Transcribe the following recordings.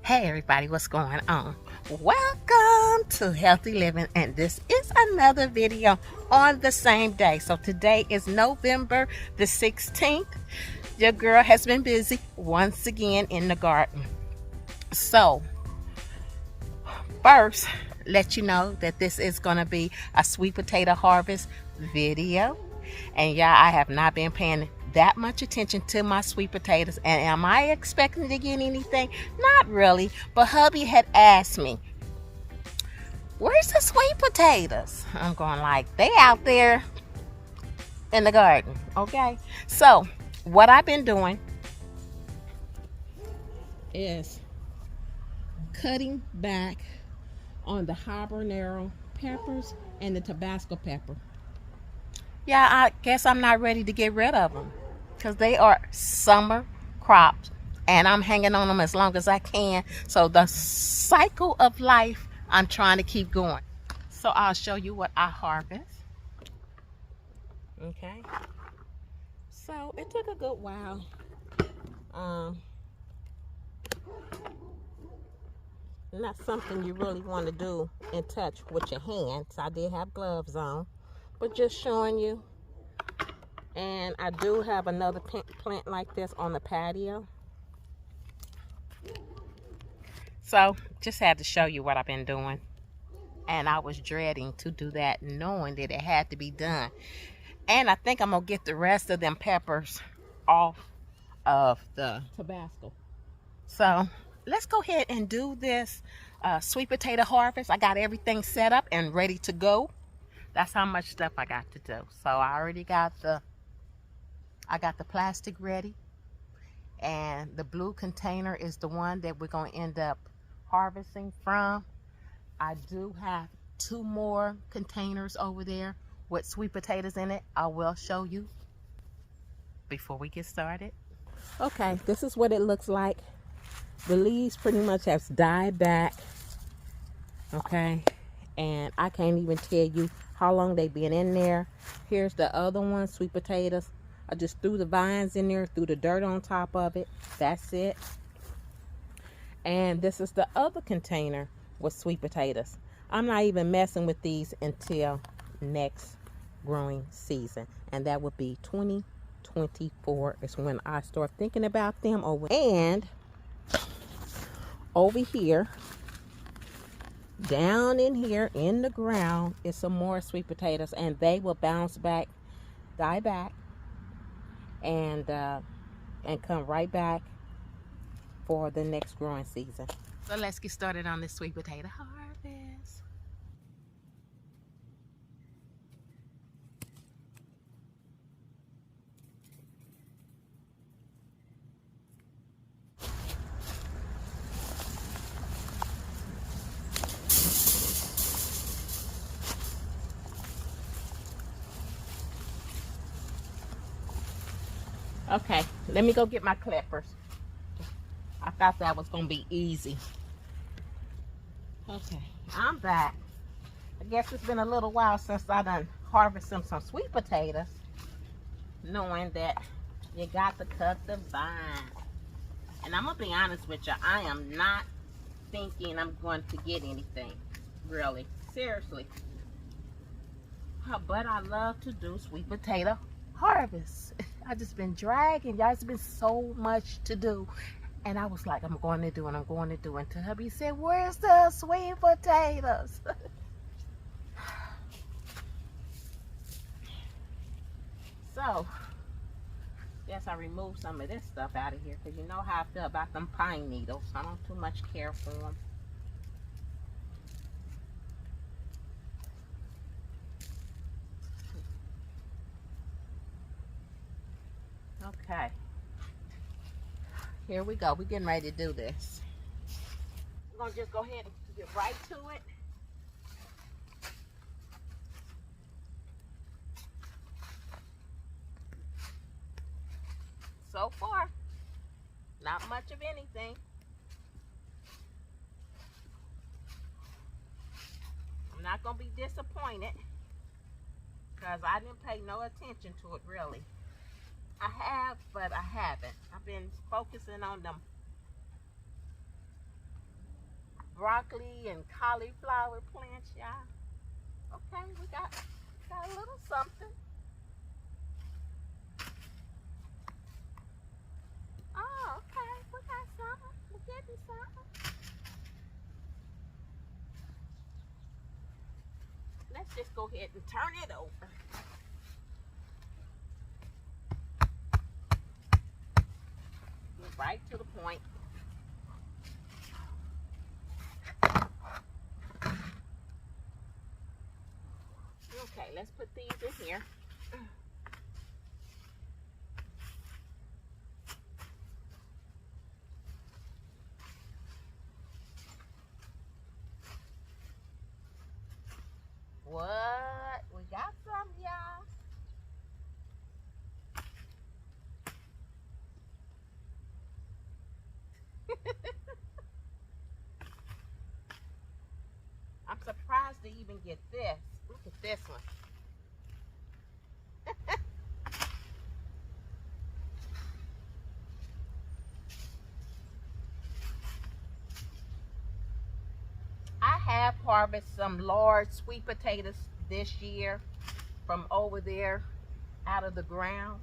Hey everybody, what's going on? Welcome to Healthy Living, and this is another video on the same day. So today is November the 16th. Your girl has been busy once again in the garden. So first, let you know that this is going to be a sweet potato harvest video. And yeah, I have not been paying that much attention to my sweet potatoes. And am I expecting to get anything? Not really. But hubby had asked me, where's the sweet potatoes? I'm going like, they out there in the garden. Okay. So what I've been doing is cutting back on the Habanero peppers and the Tabasco pepper. Yeah, I guess I'm not ready to get rid of them because they are summer crops and I'm hanging on them as long as I can. So the cycle of life, I'm trying to keep going. So I'll show you what I harvest. Okay. So it took a good while. Not something you really want to do and touch with your hands. I did have gloves on, but just showing you. And I do have another plant like this on the patio. So just had to show you what I've been doing. And I was dreading to do that, knowing that it had to be done. And I think I'm going to get the rest of them peppers off of the Tabasco. So let's go ahead and do this sweet potato harvest. I got everything set up and ready to go. That's how much stuff I got to do. So I already got the plastic ready, and the blue container is the one that we're going to end up harvesting from. I do have 2 more containers over there with sweet potatoes in it. I will show you before we get started. Okay, this is what it looks like. The leaves pretty much have died back. Okay, and I can't even tell you how long they've been in there. Here's the other one, sweet potatoes. I just threw the vines in there, threw the dirt on top of it. That's it. And this is the other container with sweet potatoes. I'm not even messing with these until next growing season. And that would be 2024 is when I start thinking about them. And over here, down in here in the ground is some more sweet potatoes. And they will bounce back, die back. And come right back for the next growing season. So let's get started on this sweet potato harvest. Okay, let me go get my clippers. I thought that was going to be easy. Okay, I'm back. I guess it's been a little while since I done harvested some sweet potatoes. Knowing that you got to cut the vine. And I'm going to be honest with you. I am not thinking I'm going to get anything. Really. Seriously. But I love to do sweet potato harvest. I just been dragging. Y'all, it's been so much to do. And I was like, I'm going to do it. I'm going to do it. Until hubby said, where's the sweet potatoes? So, yes, I removed some of this stuff out of here. Because you know how I feel about them pine needles. I don't too much care for them. Okay. Here we go. We're getting ready to do this. We're going to just go ahead and get right to it. So far, not much of anything. I'm not going to be disappointed because I didn't pay no attention to it really. I have, but I haven't. I've been focusing on them broccoli and cauliflower plants, y'all. Okay, we got a little something. Oh, okay, we got something. We're getting something. Let's just go ahead and turn it over. Get right to the point. Okay, let's put these in here. What? We got some, y'all. I'm surprised to even get this. Look at this one. I have harvested some large sweet potatoes this year from over there out of the ground.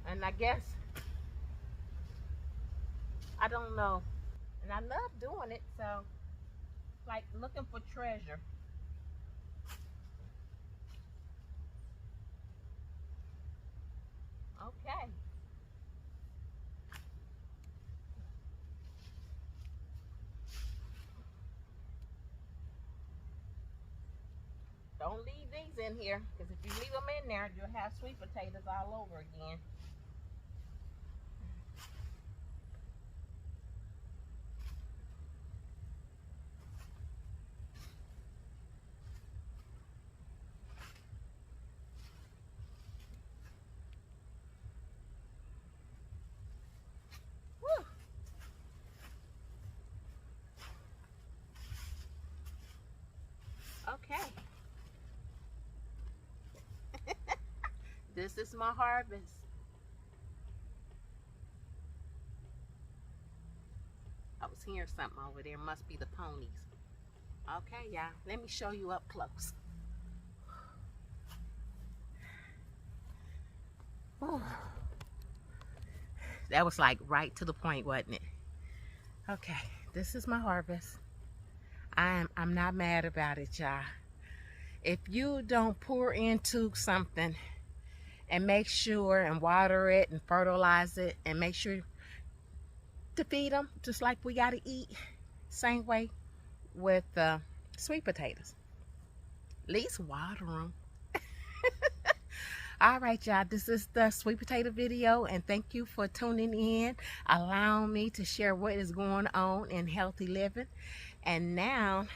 And I guess, I don't know. And I love doing it, so like looking for treasure. Okay. Don't leave these in here, because if you leave them in there, you'll have sweet potatoes all over again. Woo. Okay. This is my harvest. I was hearing something over there. Must be the ponies. Okay, y'all. Let me show you up close. Whew. That was like right to the point, wasn't it? Okay, this is my harvest. I'm not mad about it, y'all. If you don't pour into something and make sure and water it and fertilize it and make sure to feed them just like we got to eat, same way with sweet potatoes. At least water them. All right, y'all, this is the sweet potato video, and thank you for tuning in, allowing me to share what is going on in healthy living. And now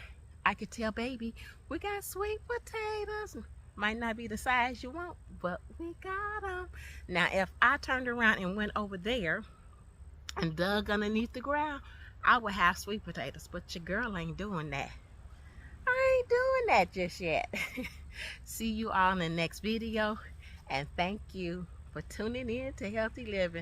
I could tell baby, we got sweet potatoes. Might not be the size you want, but we got them. Now, if I turned around and went over there and dug underneath the ground, I would have sweet potatoes, but your girl ain't doing that. I ain't doing that just yet. See you all in the next video, and thank you for tuning in to Healthy Living.